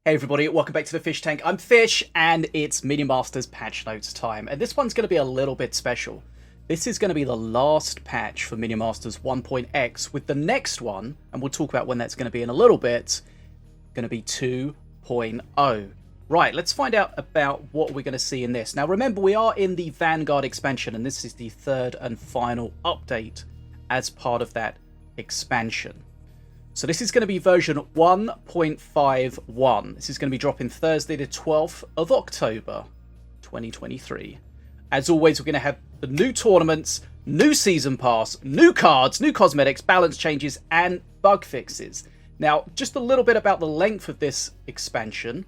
Hey everybody, welcome back to the Fish Tank. I'm Fish, and it's Minion Masters patch notes time. And this one's going to be a little bit special. This is going to be the last patch for Minion Masters 1.x, with the next one, and we'll talk about when that's going to be in a little bit, going to be 2.0. Right, let's find out about what we're going to see in this. Now remember, we are in the Vanguard expansion, and this is the third and final update as part of that expansion. So this is going to be version 1.51. This is going to be dropping Thursday the 12th of October 2023. As always, we're going to have the new tournaments, new season pass, new cards, new cosmetics, balance changes, and bug fixes. Now, just a little bit about the length of this expansion.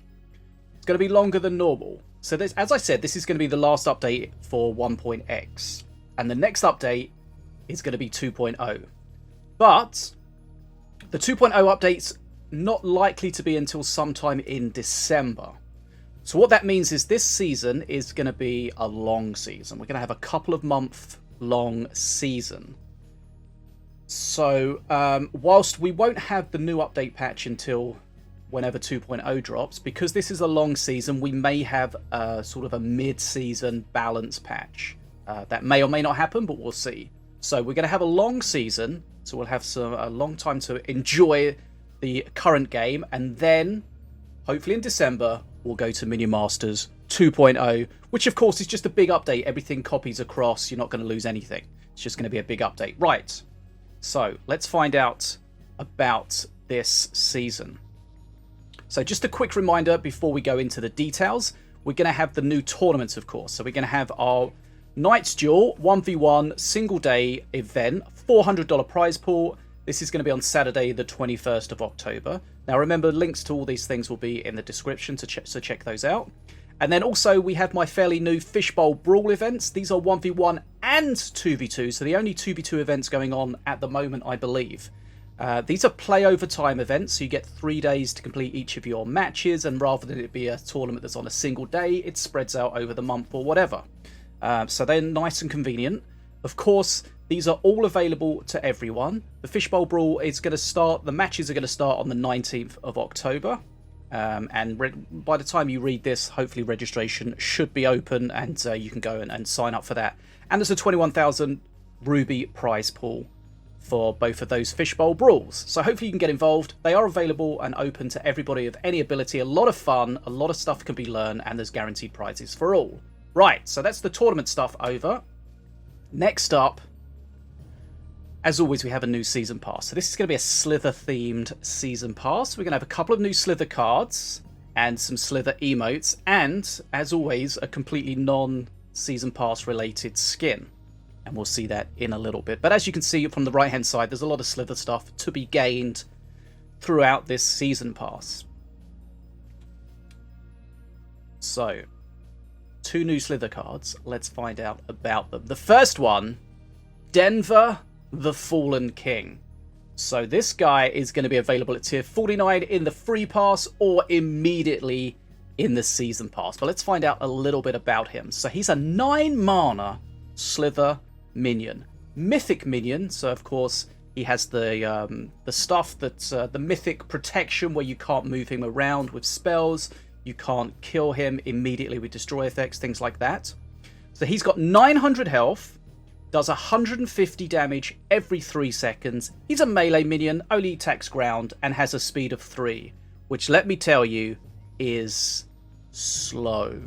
It's going to be longer than normal. So this, as I said, this is going to be the last update for 1.x. And the next update is going to be 2.0. But the 2.0 update's not likely to be until sometime in December. So what that means is this season is going to be a long season. We're going to have a couple of month long season. So whilst we won't have the new update patch until whenever 2.0 drops, because this is a long season, we may have a sort of a mid-season balance patch. That may or may not happen, but we'll see. So we're going to have a long season. So we'll have a long time to enjoy the current game, and then hopefully in December we'll go to Minion Masters 2.0, which of course is just a big update. Everything copies across. You're not going to lose anything. It's just going to be a big update. Right. So let's find out about this season. So just a quick reminder before we go into the details. We're going to have the new tournaments, of course. So we're going to have our Knights Duel 1v1 single day event, $400 prize pool. This is going to be on Saturday the 21st of October. Now remember, links to all these things will be in the description, so check those out. And then also we have my fairly new Fishbowl Brawl events. These are 1v1 and 2v2, so the only 2v2 events going on at the moment, I believe. These are play over time events, so you get 3 days to complete each of your matches, and rather than it be a tournament that's on a single day, it spreads out over the month or whatever. So they're nice and convenient. Of course, these are all available to everyone. The Fishbowl Brawl is going to start, the matches are going to start on the 19th of October. And by the time you read this, hopefully registration should be open, and you can go and sign up for that. And there's a 21,000 Ruby prize pool for both of those Fishbowl Brawls. So hopefully you can get involved. They are available and open to everybody of any ability. A lot of fun, a lot of stuff can be learned, and there's guaranteed prizes for all. Right, so that's the tournament stuff over. Next up, as always, we have a new season pass. So this is going to be a Slither themed season pass. We're going to have a couple of new Slither cards and some Slither emotes, and as always, a completely non-season pass related skin. And we'll see that in a little bit. But as you can see from the right hand side, there's a lot of Slither stuff to be gained throughout this season pass. So, 2 new Slither cards. Let's find out about them. The first one, Denver the Fallen King. So this guy is going to be available at tier 49 in the free pass or immediately in the season pass. But let's find out a little bit about him. So he's a 9 mana Slither minion. Mythic minion. So of course he has the stuff that's the mythic protection, where you can't move him around with spells. You can't kill him immediately with destroy effects, things like that. So he's got 900 health, does 150 damage every 3 seconds. He's a melee minion, only attacks ground, and has a speed of 3, which, let me tell you, is slow.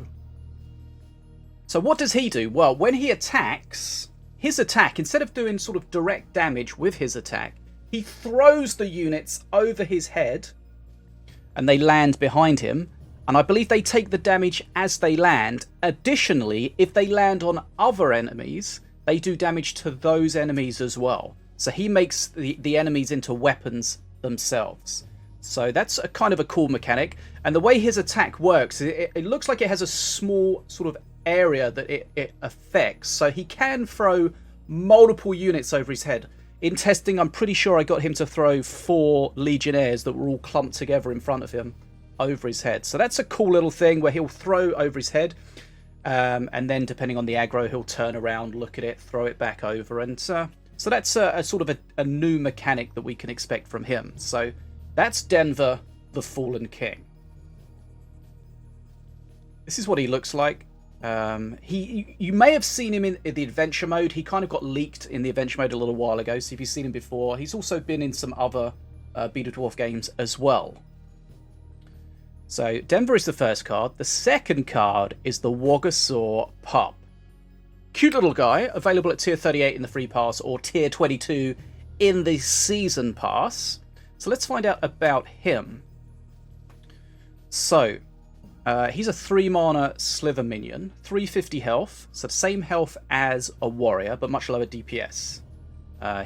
So what does he do? Well, when he attacks, his attack, instead of doing sort of direct damage with his attack, he throws the units over his head, and they land behind him. And I believe they take the damage as they land. Additionally, if they land on other enemies, they do damage to those enemies as well. So he makes the enemies into weapons themselves. So that's a kind of a cool mechanic. And the way his attack works, it looks like it has a small sort of area that it affects. So he can throw multiple units over his head. In testing, I'm pretty sure I got him to throw 4 Legionnaires that were all clumped together in front of him over his head. So that's a cool little thing where he'll throw over his head, and then depending on the aggro, he'll turn around, look at it, throw it back over, and so that's a sort of a new mechanic that we can expect from him. So that's Denver the Fallen King. This is what he looks like. You may have seen him in the adventure mode. He kind of got leaked in the adventure mode a little while ago, so if you've seen him before, he's also been in some other Beetle Dwarf games as well. So Denver is the first card. The second card is the Woggosaur Pup. Cute little guy, available at tier 38 in the free pass or tier 22 in the season pass. So let's find out about him. So he's a 3 mana Slither minion, 350 health, so the same health as a warrior, but much lower DPS.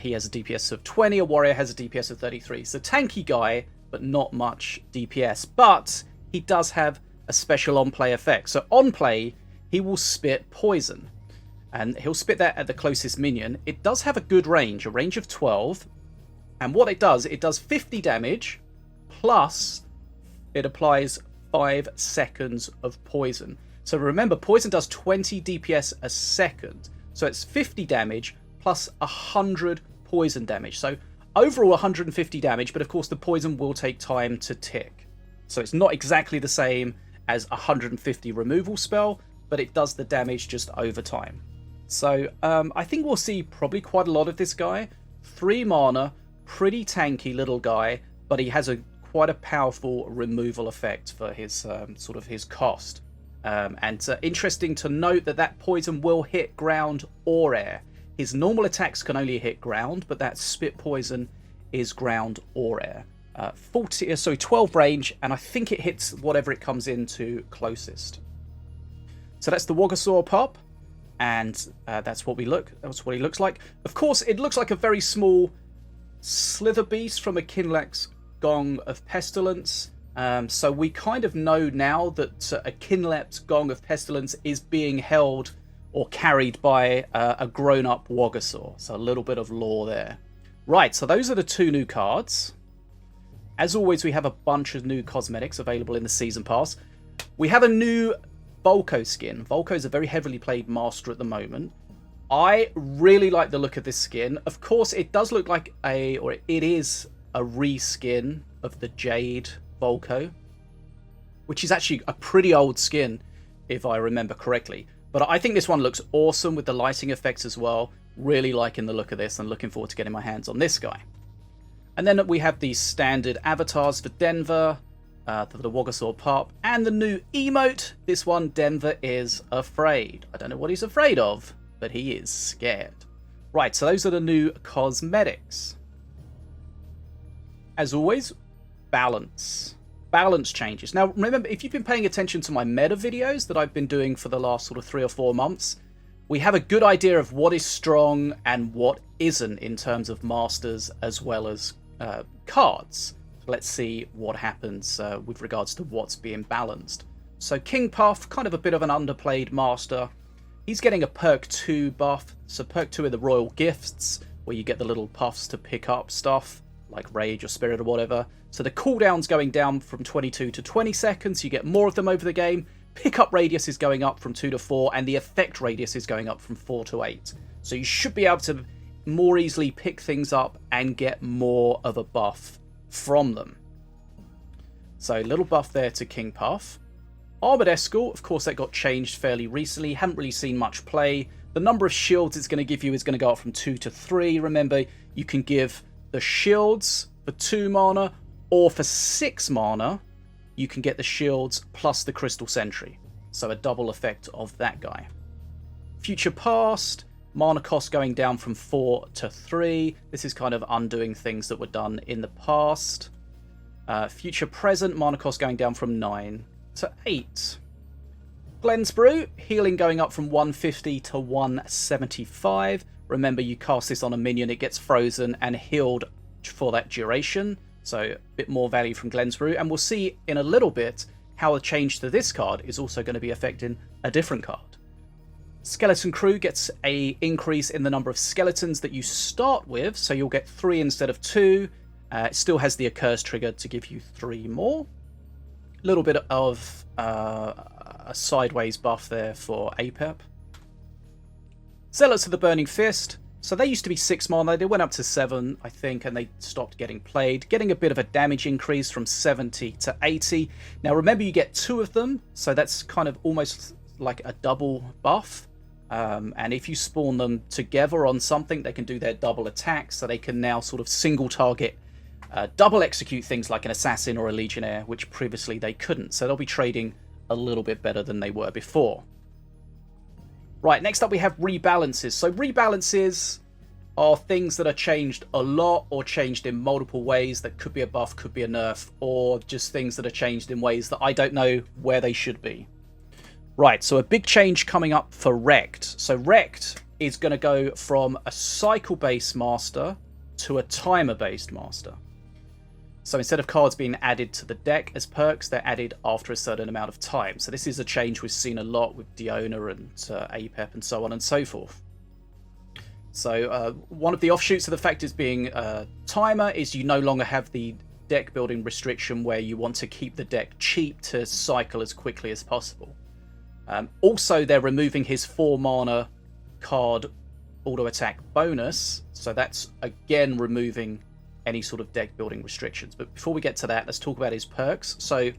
He has a DPS of 20, a warrior has a DPS of 33. So tanky guy, but not much DPS. But he does have a special on-play effect. So on play, he will spit poison. And he'll spit that at the closest minion. It does have a good range, a range of 12. And what it does 50 damage, plus it applies 5 seconds of poison. So remember, poison does 20 DPS a second. So it's 50 damage plus 100 poison damage. So overall 150 damage, but of course the poison will take time to tick. So it's not exactly the same as 150 removal spell, but it does the damage just over time. So I think we'll see probably quite a lot of this guy. 3 mana, pretty tanky little guy, but he has quite a powerful removal effect for his sort of his cost. And interesting to note that poison will hit ground or air. His normal attacks can only hit ground, but that spit poison is ground or air. 12 range, and I think it hits whatever it comes into closest. So that's the Woggosaur Pup, and that's what he looks like. Of course, it looks like a very small Slither beast from a Kinlect's Gong of Pestilence. So we kind of know now that a Kinlect's Gong of Pestilence is being held or carried by a grown-up Woggosaur. So a little bit of lore there. Right, so those are the 2 new cards. As always, we have a bunch of new cosmetics available in the Season Pass. We have a new Volco skin. Volco is a very heavily played master at the moment. I really like the look of this skin. Of course, it does look like it is a reskin of the Jade Volco, which is actually a pretty old skin, if I remember correctly. But I think this one looks awesome with the lighting effects as well. Really liking the look of this and looking forward to getting my hands on this guy. And then we have the standard avatars for Denver, for the Woggosaur Pup, and the new emote. This one, Denver is afraid. I don't know what he's afraid of, but he is scared. Right, so those are the new cosmetics. As always, balance. Balance changes. Now, remember, if you've been paying attention to my meta videos that I've been doing for the last sort of 3 or 4 months, we have a good idea of what is strong and what isn't in terms of masters as well as cards. So let's see what happens with regards to what's being balanced. So King Puff, kind of a bit of an underplayed master. He's getting a perk 2 buff. So perk 2 are the royal gifts, where you get the little puffs to pick up stuff like rage or spirit or whatever. So the cooldown's going down from 22 to 20 seconds. You get more of them over the game. Pickup radius is going up from 2 to 4, and the effect radius is going up from 4 to 8. So you should be able to more easily pick things up and get more of a buff from them. So little buff there to King Puff. Armored Escort, of course, that got changed fairly recently. Haven't really seen much play. The number of shields it's going to give you is going to go up from 2 to 3. Remember, you can give the shields for 2 mana, or for 6 mana, you can get the shields plus the Crystal Sentry. So a double effect of that guy. Future Past, mana cost going down from 4 to 3. This is kind of undoing things that were done in the past. Future Present, mana cost going down from 9 to 8. Glenn's Brew, healing going up from 150 to 175. Remember, you cast this on a minion, it gets frozen and healed for that duration. So a bit more value from Glenn's Brew. And we'll see in a little bit how a change to this card is also going to be affecting a different card. Skeleton Crew gets an increase in the number of skeletons that you start with. So you'll get 3 instead of 2. It still has the Accursed trigger to give you 3 more. A little bit of a sideways buff there for APEP. Zealots of the Burning Fist. So they used to be 6 mana, they went up to 7, I think, and they stopped getting played, getting a bit of a damage increase from 70 to 80. Now remember, you get 2 of them, so that's kind of almost like a double buff. And if you spawn them together on something, they can do their double attack, so they can now sort of single target, double execute things like an assassin or a legionnaire, which previously they couldn't. So they'll be trading a little bit better than they were before. Right, next up we have rebalances. So rebalances are things that are changed a lot or changed in multiple ways. That could be a buff, could be a nerf, or just things that are changed in ways that I don't know where they should be. Right, so a big change coming up for Wrecked. So Wrecked is going to go from a cycle-based master to a timer-based master. So instead of cards being added to the deck as perks, they're added after a certain amount of time. So this is a change we've seen a lot with Diona and Apep and so on and so forth. So one of the offshoots of the fact is being timer is you no longer have the deck building restriction where you want to keep the deck cheap to cycle as quickly as possible. Also, they're removing his 4 mana card auto attack bonus. So that's again removing any sort of deck building restrictions. But before we get to that, let's talk about his perks. So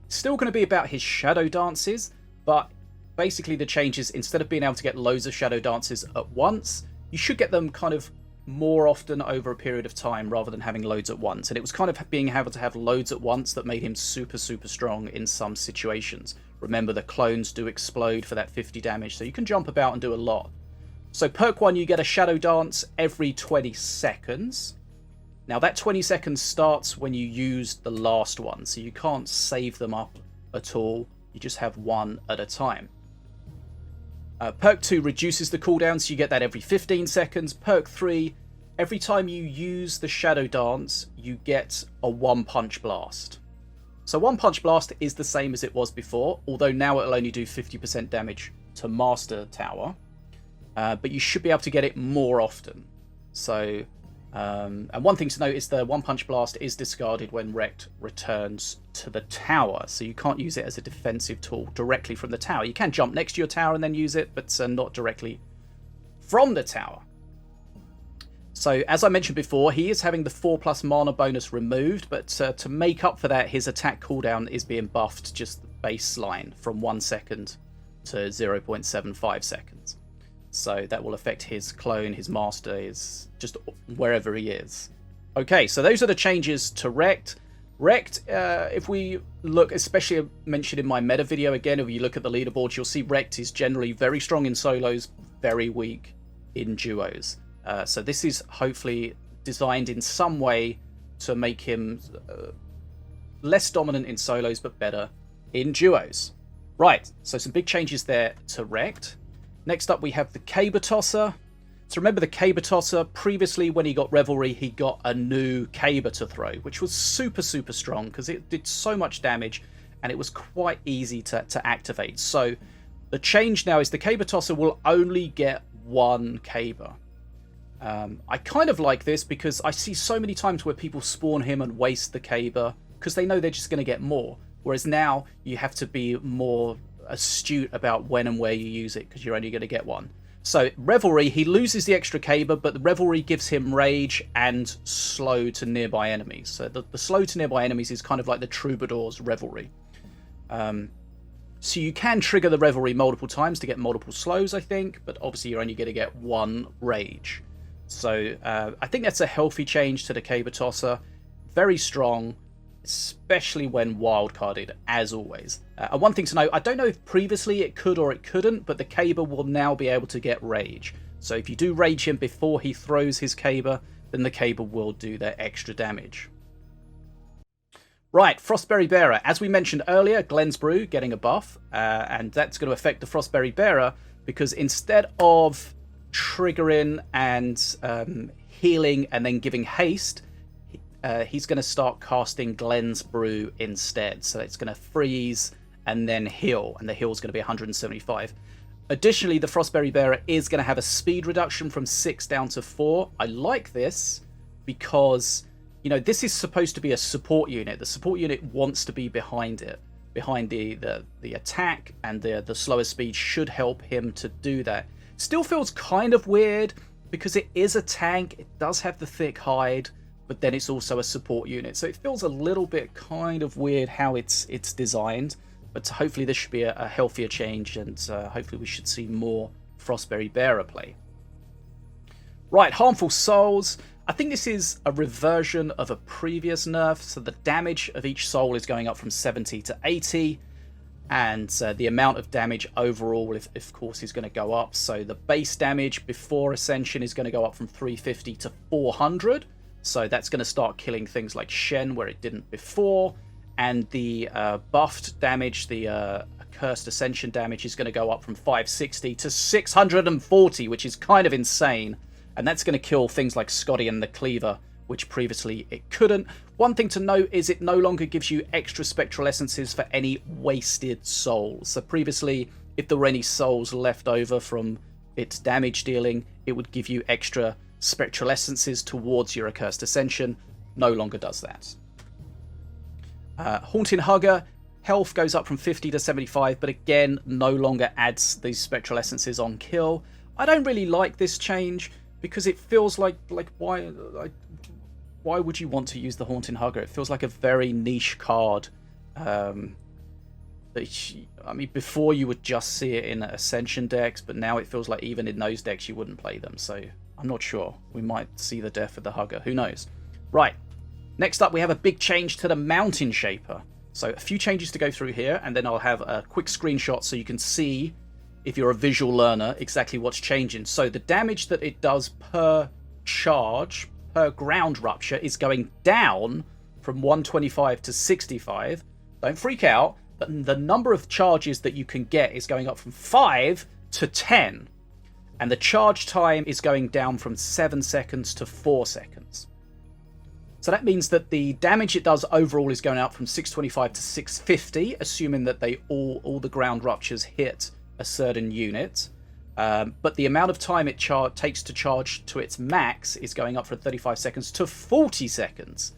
still going to be about his shadow dances, but basically the changes, instead of being able to get loads of shadow dances at once, you should get them kind of more often over a period of time rather than having loads at once. And it was kind of being able to have loads at once that made him super strong in some situations. Remember, the clones do explode for that 50 damage, so you can jump about and do a lot. So perk 1, you get a shadow dance every 20 seconds. Now that 20 seconds starts when you use the last one, so you can't save them up at all. You just have one at a time. Perk 2 reduces the cooldown, so you get that every 15 seconds. Perk 3, every time you use the Shadow Dance, you get a 1-punch blast. So 1-punch blast is the same as it was before, although now it'll only do 50% damage to Master Tower. But you should be able to get it more often. So, and one thing to note is the 1-punch blast is discarded when Wrecked returns to the tower, so you can't use it as a defensive tool directly from the tower. You can jump next to your tower and then use it, but not directly from the tower. So, as I mentioned before, he is having the 4+ mana bonus removed, but to make up for that, his attack cooldown is being buffed just the baseline from 1 second to 0.75 seconds. So that will affect his clone, his master, his just wherever he is. Okay, so those are the changes to Wrecked. Wrecked, if we look, especially mentioned in my meta video again, if you look at the leaderboard, you'll see Wrecked is generally very strong in solos, very weak in duos. So this is hopefully designed in some way to make him less dominant in solos, but better in duos. Right, so some big changes there to Wrecked. Next up, we have the Caber Tosser. So remember the Caber Tosser, previously when he got Revelry, he got a new Caber to throw, which was super strong because it did so much damage and it was quite easy to activate. So the change now is the Caber Tosser will only get 1 Caber. I kind of like this because I see so many times where people spawn him and waste the Caber because they know they're just going to get more. Whereas now you have to be more astute about when and where you use it because you're only going to get 1. So Revelry, he loses the extra Caber, but the Revelry gives him Rage and Slow to nearby enemies. So the Slow to nearby enemies is kind of like the Troubadour's Revelry. So you can trigger the Revelry multiple times to get multiple slows, I think, but obviously you're only going to get 1 Rage. So I think that's a healthy change to the Caber Tosser. Very strong, especially when wildcarded, as always. And one thing to note, I don't know if previously it could or it couldn't, but the Caber will now be able to get Rage. So if you do Rage him before he throws his Caber, then the Caber will do that extra damage. Right, Frostberry Bearer. As we mentioned earlier, Glenn's Brew getting a buff, and that's going to affect the Frostberry Bearer, because instead of triggering and healing and then giving haste, he's going to start casting Glenn's Brew instead. So it's going to freeze and then heal, and the heal is going to be 175. Additionally, the Frostberry Bearer is going to have a speed reduction from 6 down to 4. I like this because, you know, this is supposed to be a support unit. The support unit wants to be behind it. Behind the attack, and the slower speed should help him to do that. Still feels kind of weird because it is a tank, it does have the thick hide, but then it's also a support unit. So it feels a little bit kind of weird how it's designed, but hopefully this should be a healthier change, and hopefully we should see more Frostberry Bearer play. Right, Harmful Souls. I think this is a reversion of a previous nerf, so the damage of each soul is going up from 70 to 80, and the amount of damage overall, of course, is going to go up. So the base damage before Ascension is going to go up from 350 to 400, so that's going to start killing things like Shen where it didn't before, and the buffed damage, the Cursed Ascension damage, is going to go up from 560 to 640, which is kind of insane. And that's going to kill things like Scotty and the Cleaver, which previously it couldn't. One thing to note is it no longer gives you extra Spectral Essences for any wasted souls. So previously, if there were any souls left over from its damage dealing, it would give you extra Spectral Essences towards your Accursed Ascension. No longer does that. Haunting Hugger, health goes up from 50 to 75, but again, no longer adds these Spectral Essences on kill. I don't really like this change, because it feels like why would you want to use the Haunting Hugger? It feels like a very niche card. I mean, before you would just see it in Ascension decks, but now it feels like even in those decks you wouldn't play them. So I'm not sure. We might see the death of the Hugger. Who knows? Right. Next up, we have a big change to the Mountain Shaper. So a few changes to go through here, and then I'll have a quick screenshot so you can see, if you're a visual learner, exactly what's changing. So the damage that it does per charge, per ground rupture, is going down from 125 to 65. Don't freak out, but the number of charges that you can get is going up from 5 to 10. And the charge time is going down from 7 seconds to 4 seconds. So that means that the damage it does overall is going up from 625 to 650, assuming that all the ground ruptures hit a certain unit, but the amount of time it takes to charge to its max is going up from 35 seconds to 40 seconds.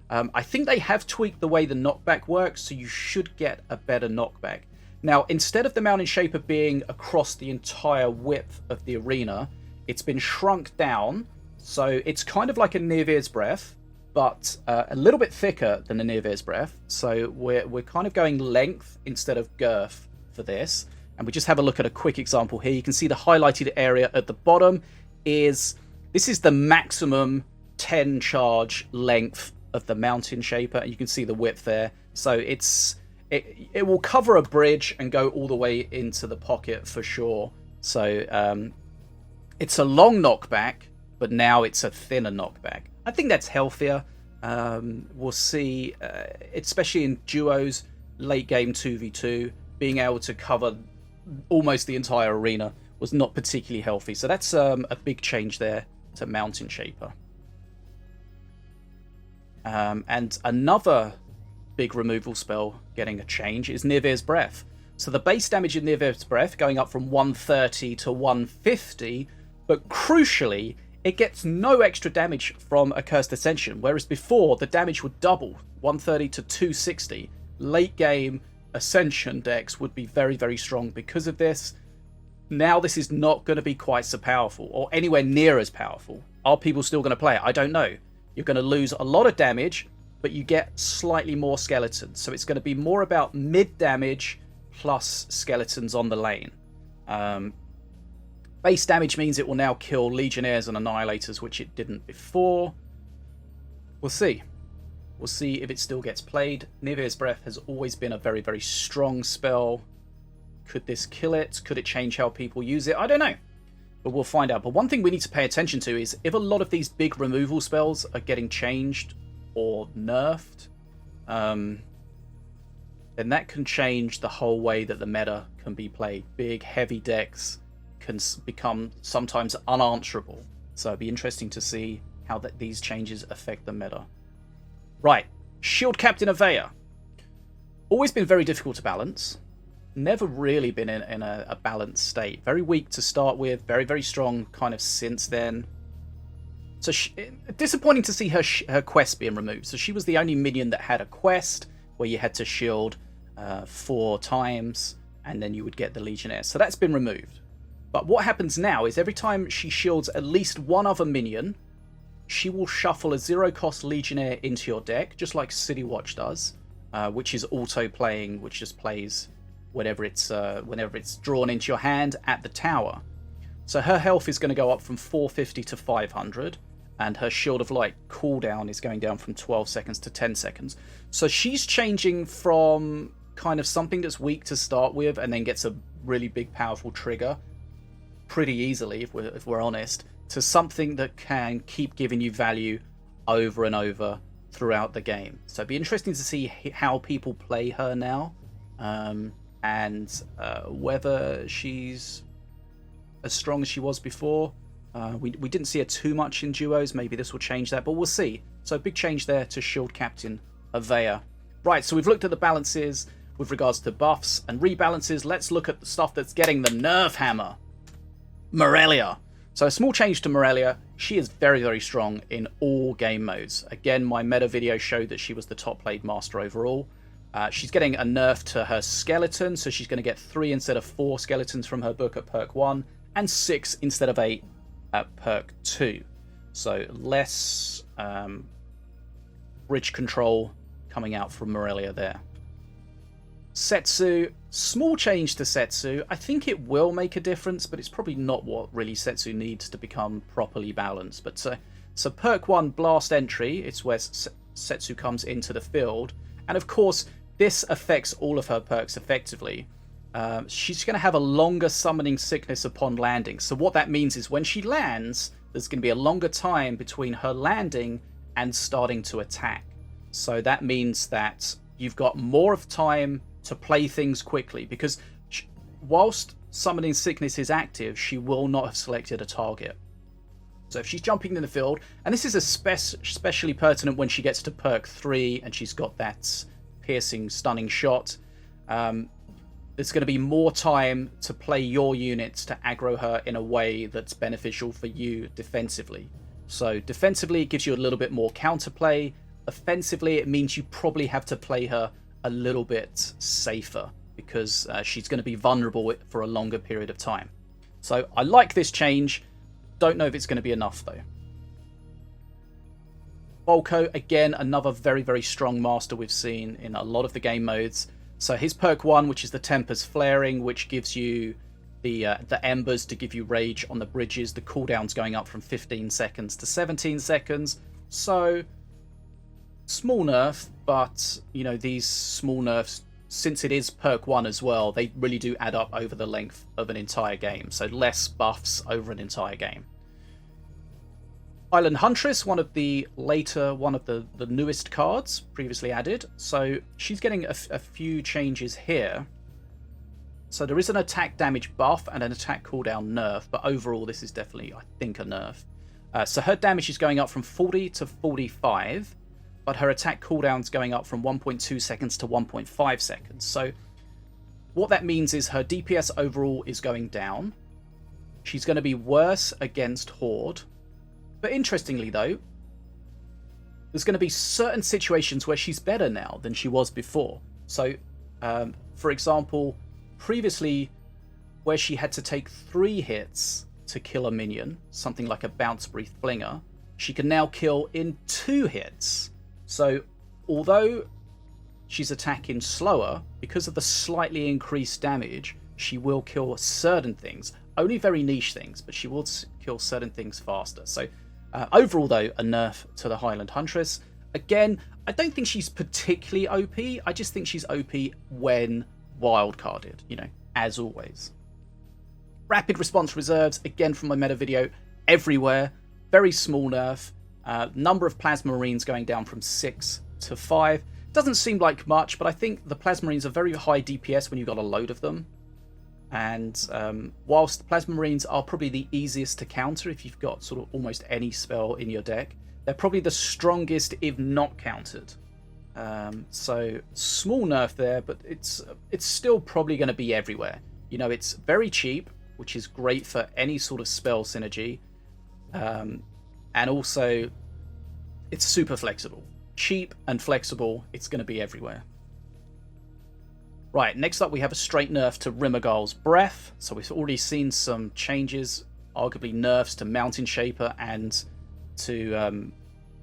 I think they have tweaked the way the knockback works, so you should get a better knockback. Now, instead of the Mountain Shaper being across the entire width of the arena, it's been shrunk down, so it's kind of like a Nirvir's Breath, but a little bit thicker than a Nirvir's Breath. So we're kind of going length instead of girth for this. And we just have a look at a quick example here. You can see the highlighted area at the bottom this is the maximum 10 charge length of the Mountain Shaper, and you can see the width there. So it will cover a bridge and go all the way into the pocket for sure. So it's a long knockback, but now it's a thinner knockback. I think that's healthier. We'll see, especially in duos, late game 2v2, being able to cover almost the entire arena was not particularly healthy. So that's a big change there to Mountain Shaper. And another big removal spell getting a change is Nirvir's Breath. So the base damage in Nirvir's Breath going up from 130 to 150, but crucially, it gets no extra damage from Accursed Ascension, whereas before the damage would double, 130 to 260. Late game Ascension decks would be very, very strong because of this. Now this is not going to be quite so powerful, or anywhere near as powerful. Are people still going to play it? I don't know. You're going to lose a lot of damage, but you get slightly more skeletons. So it's going to be more about mid damage plus skeletons on the lane. Base damage means it will now kill Legionnaires and Annihilators, which it didn't before. We'll see. We'll see if it still gets played. Nirvir's Breath has always been a very, very strong spell. Could this kill it? Could it change how people use it? I don't know. But we'll find out. But one thing we need to pay attention to is if a lot of these big removal spells are getting changed or nerfed, then that can change the whole way that the meta can be played. Big, heavy decks can become sometimes unanswerable. So it'd be interesting to see how these changes affect the meta. Right, Shield Captain Avea. Always been very difficult to balance. Never really been in a balanced state. Very weak to start with. Very, very strong kind of since then. So disappointing to see her quest being removed. So she was the only minion that had a quest where you had to shield 4 times and then you would get the Legionnaire. So that's been removed. But what happens now is every time she shields at least one other minion, she will shuffle a 0-cost Legionnaire into your deck, just like City Watch does, which is auto-playing, which just plays whenever it's drawn into your hand at the tower. So her health is going to go up from 450 to 500, and her Shield of Light cooldown is going down from 12 seconds to 10 seconds. So she's changing from kind of something that's weak to start with and then gets a really big, powerful trigger pretty easily, if we're honest, to something that can keep giving you value over and over throughout the game. So it'd be interesting to see how people play her now, and whether she's as strong as she was before. We didn't see her too much in duos. Maybe this will change that, but we'll see. So big change there to Shield Captain Avea. Right, so we've looked at the balances with regards to buffs and rebalances. Let's look at the stuff that's getting the nerf hammer. Morelia. So a small change to Morelia. She is very, very strong in all game modes. Again, my meta video showed that she was the top played master overall. She's getting a nerf to her skeleton, so she's going to get 3 instead of 4 skeletons from her book at perk 1, and 6 instead of 8 at perk 2. So less bridge control coming out from Morelia there. Setsu, small change to Setsu. I think it will make a difference, but it's probably not what really Setsu needs to become properly balanced. But so perk 1 blast entry, it's where Setsu comes into the field, and of course this affects all of her perks effectively. She's going to have a longer summoning sickness upon landing. So what that means is when she lands, there's going to be a longer time between her landing and starting to attack. So that means that you've got more of time to play things quickly, because whilst summoning sickness is active, she will not have selected a target. So if she's jumping in the field, and this is especially pertinent when she gets to perk 3 and she's got that piercing stunning shot, there's going to be more time to play your units to aggro her in a way that's beneficial for you defensively. So defensively it gives you a little bit more counterplay. Offensively it means you probably have to play her a little bit safer, because she's going to be vulnerable for a longer period of time. So I like this change. Don't know if it's going to be enough though. Volco, again, another very, very strong master we've seen in a lot of the game modes. So his perk 1, which is the Tempers Flaring, which gives you the embers to give you rage on the bridges. The cooldown's going up from 15 seconds to 17 seconds. So small nerf, but you know, these small nerfs, since it is perk 1 as well, they really do add up over the length of an entire game. So less buffs over an entire game. Island Huntress, one of the newest cards previously added. So she's getting a few changes here. So there is an attack damage buff and an attack cooldown nerf, but overall this is definitely, I think, a nerf. So her damage is going up from 40 to 45, but her attack cooldown's going up from 1.2 seconds to 1.5 seconds. So what that means is her DPS overall is going down. She's going to be worse against Horde. But interestingly though, there's going to be certain situations where she's better now than she was before. So, for example, previously where she had to take 3 hits to kill a minion, something like a Bounce Breath Flinger, she can now kill in 2 hits. So although she's attacking slower, because of the slightly increased damage, she will kill certain things. Only very niche things, but she will kill certain things faster. So overall, though, a nerf to the Highland Huntress. Again, I don't think she's particularly OP. I just think she's OP when wildcarded, you know, as always. Rapid response reserves, again from my meta video, everywhere. Very small nerf. Number of Plasma Marines going down from 6 to 5. Doesn't seem like much, but I think the Plasma Marines are very high DPS when you've got a load of them. And whilst the Plasma Marines are probably the easiest to counter if you've got sort of almost any spell in your deck, they're probably the strongest if not countered. So small nerf there, but it's still probably going to be everywhere. You know, it's very cheap, which is great for any sort of spell synergy. And also, it's super flexible. Cheap and flexible, it's going to be everywhere. Right, next up we have a straight nerf to Rimmergul's Breath. So we've already seen some changes, arguably nerfs to Mountain Shaper and to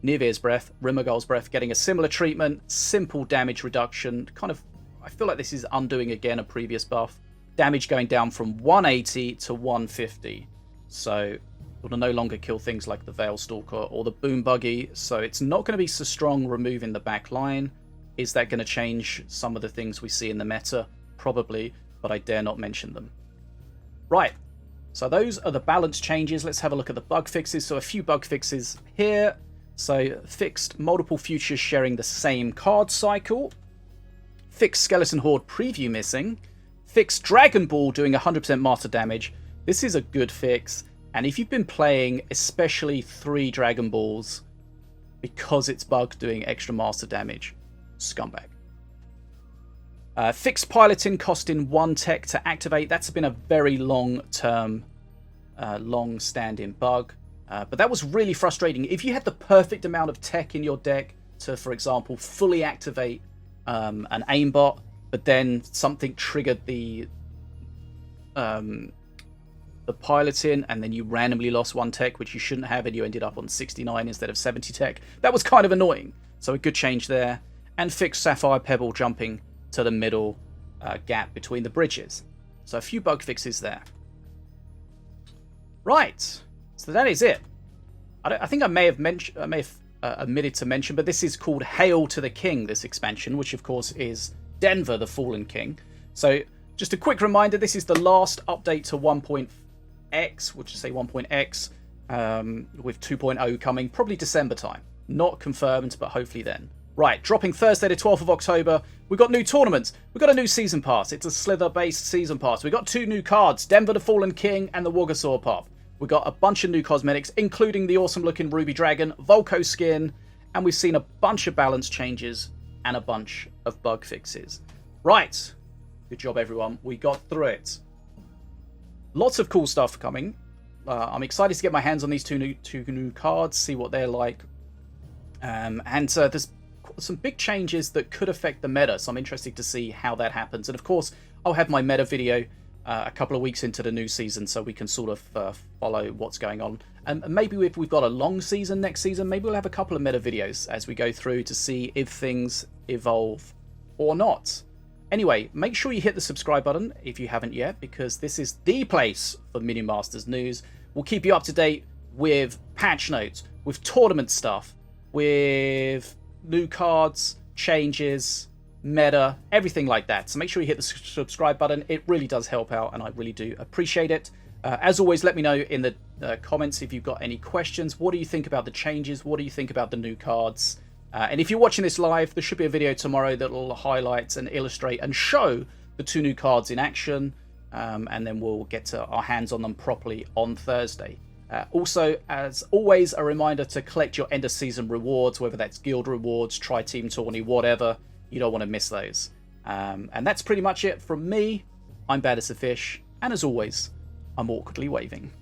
Niveir's Breath. Rimmergul's Breath getting a similar treatment, simple damage reduction. Kind of, I feel like this is undoing again a previous buff. Damage going down from 180 to 150. So it'll no longer kill things like the Veil Stalker or the Boom Buggy. So it's not going to be so strong removing the back line. Is that going to change some of the things we see in the meta? Probably, but I dare not mention them. Right, so those are the balance changes. Let's have a look at the bug fixes. So a few bug fixes here. So fixed multiple futures sharing the same card cycle. Fixed Skeleton Horde preview missing. Fixed Dragon Ball doing 100% master damage. This is a good fix. And if you've been playing especially 3 Dragon Balls because it's bugged doing extra master damage, scumbag. Fixed piloting costing 1 tech to activate. That's been a very long-term, long-standing bug. But that was really frustrating. If you had the perfect amount of tech in your deck to, for example, fully activate an aimbot, but then something triggered the piloting, and then you randomly lost 1 tech, which you shouldn't have, and you ended up on 69 instead of 70 tech. That was kind of annoying. So a good change there. And fixed Sapphire Pebble jumping to the middle gap between the bridges. So a few bug fixes there. Right, so that is it. I think I may have omitted to mention, but this is called Hail to the King, this expansion, which of course is Denver, the Fallen King. So just a quick reminder, this is the last update to 1.x, we'll just say 1.x, with 2.0 coming probably December time. Not confirmed, but hopefully then. Right, dropping Thursday the 12th of October. We've got new tournaments. We've got a new season pass. It's a Slither-based season pass. We've got 2 new cards, Denver the Fallen King and the Woggosaur Pup. We've got a bunch of new cosmetics, including the awesome-looking Ruby Dragon, Volco skin, and we've seen a bunch of balance changes and a bunch of bug fixes. Right, good job, everyone. We got through it. Lots of cool stuff coming. I'm excited to get my hands on these two new cards, see what they're like. And there's some big changes that could affect the meta, so I'm interested to see how that happens. And of course, I'll have my meta video a couple of weeks into the new season, so we can sort of follow what's going on. And maybe if we've got a long season next season, maybe we'll have a couple of meta videos as we go through to see if things evolve or not. Anyway, make sure you hit the subscribe button if you haven't yet, because this is the place for Minion Masters news. We'll keep you up to date with patch notes, with tournament stuff, with new cards, changes, meta, everything like that. So make sure you hit the subscribe button. It really does help out, and I really do appreciate it. As always, let me know in the comments if you've got any questions. What do you think about the changes? What do you think about the new cards? And if you're watching this live, there should be a video tomorrow that will highlight and illustrate and show the 2 new cards in action. And then we'll get our hands on them properly on Thursday. Also, as always, a reminder to collect your end of season rewards, whether that's guild rewards, tri-team tourney, whatever. You don't want to miss those. And that's pretty much it from me. I'm Bad as a Fish, and as always, I'm awkwardly waving.